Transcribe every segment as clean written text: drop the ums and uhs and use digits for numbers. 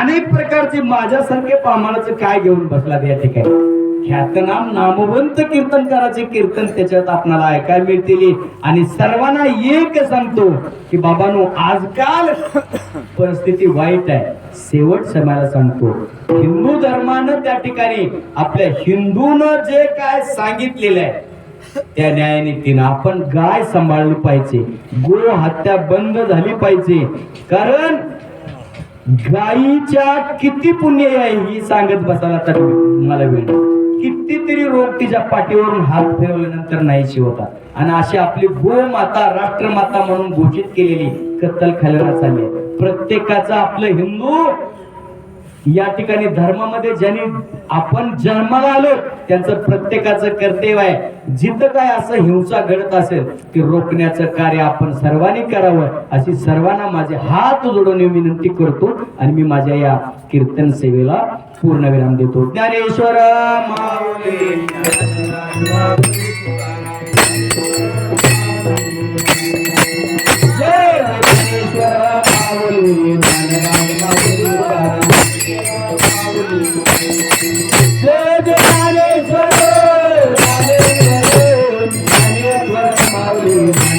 अनेक प्रकारचे माझ्यासारखे पामानाचं काय घेऊन बसला या ठिकाणी ख्यातनाम नामवंत कीर्तनकाराचे कीर्तन त्याच्यात आपल्याला ऐकायला मिळतील आणि सर्वांना एक सांगतो की बाबांनो आजकाल परिस्थिती वाईट आहे शेवट समाला सांगतो हिंदू धर्मानं त्या ठिकाणी आपल्या हिंदूनं जे काय सांगितलेलं आहे त्या न्यायनीतीनं आपण गाय सांभाळली पाहिजे गो हत्या बंद झाली पाहिजे कारण गायीच्या किती पुण्य आहे ही सांगत बसायला तर मला वेळ कितीतरी रोग तिच्या पाठीवरून हात फिरवल्यानंतर नाहीशी होतात आणि अशी आपली गोमाता राष्ट्रमाता म्हणून घोषित केलेली कत्तल खाल्याला चालली प्रत्येकाचं आपलं हिंदू या ठिकाणी धर्मामध्ये ज्यांनी आपण जन्माला आलो त्यांचं प्रत्येकाचं कर्तव्य आहे जिथं काय असं हिंसा घडत असेल ते रोखण्याचं कार्य आपण सर्वांनी करावं अशी सर्वांना माझे हात जोडून विनंती करतो आणि मी माझ्या या कीर्तन सेवेला पूर्णविराम देतो ज्ञानेश्वर माऊली जय ज्ञानेश्वर माऊली जय ज्ञानेश्वर माऊली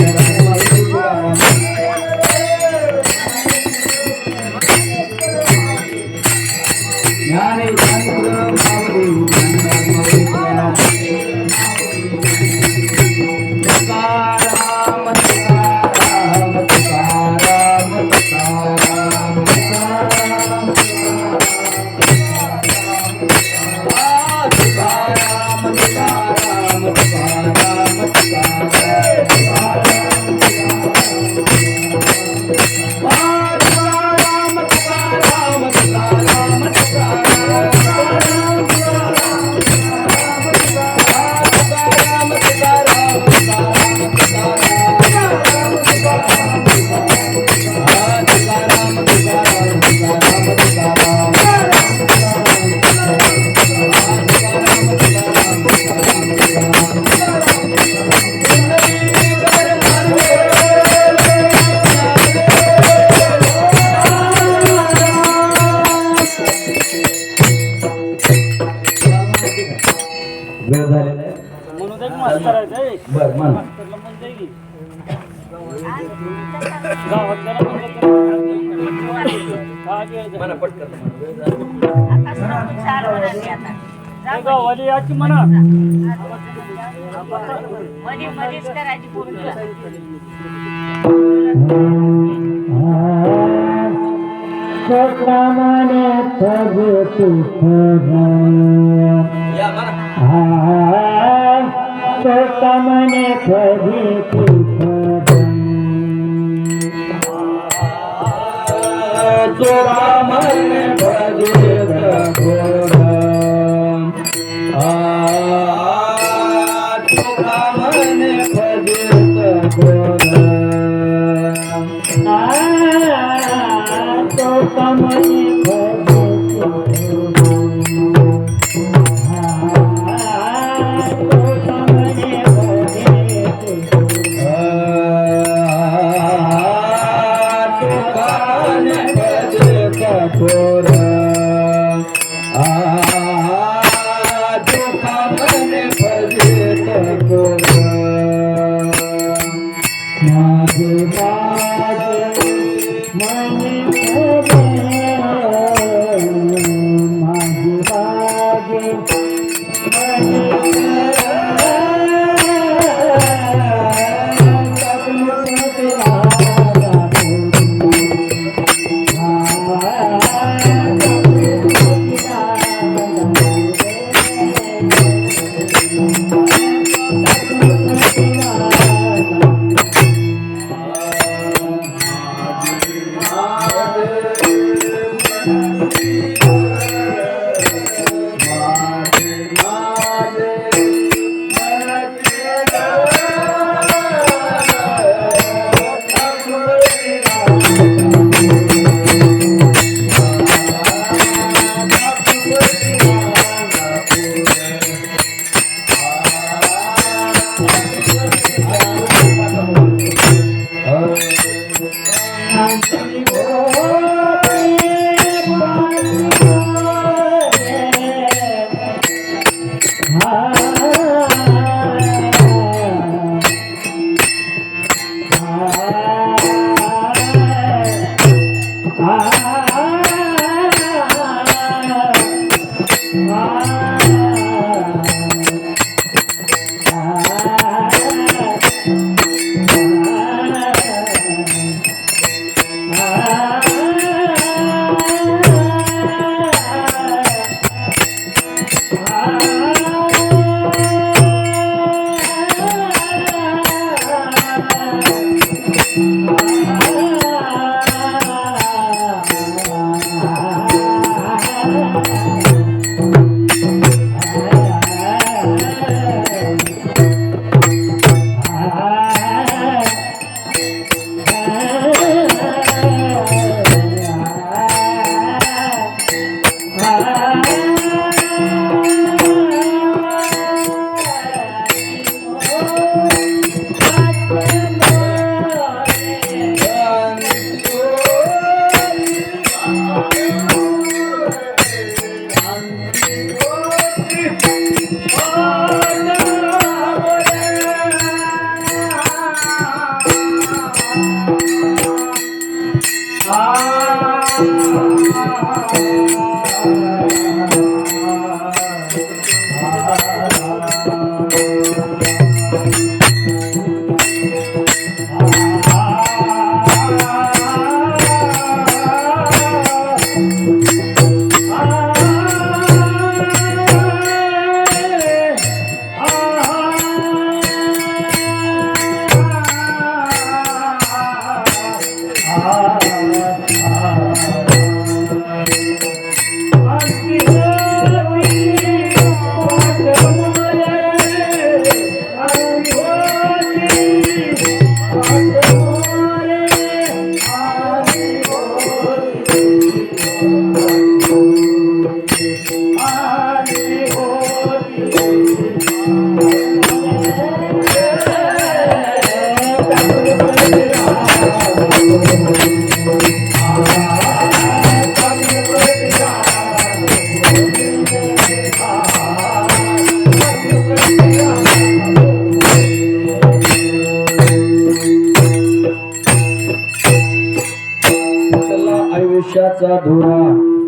आयुष्याचा धुरा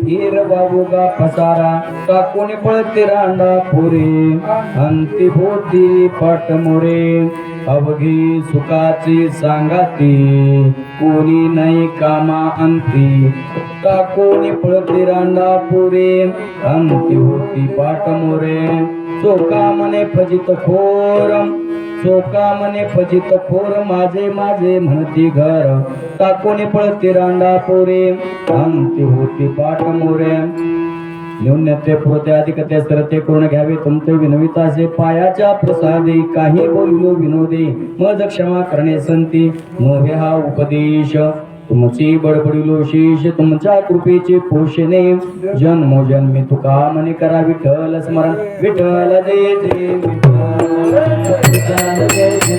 हीर बाबूगा पसारा टाकून पळते रांडा पुरे अंती भोवती पाटमोरे अवघी सुखाची सांगाती कोणी नाही कामा अंती टाकून पळते रांडा पुरे अंती होती पाटमोरे चोका मने फजित खोरम चोका मने फजित खोर माझे माझे म्हणती घर टाकून पळते रांडा पोरे अंती होती पाठ मोरे न्यून्यते पुरते अधिकते सरते करून घ्यावे तुमचे विनविताचे पायाच्या प्रसादे काही बोलिलो विनोदे मज क्षमा करणे संती नव्हे हा उपदेश तुमची बडबडिलो शेष तुमच्या कृपेचे पोषणे जन्मोजन्मी तुका मने करा विठ्ठल स्मरण विठ्ठल जय जय विठ्ठल जय जय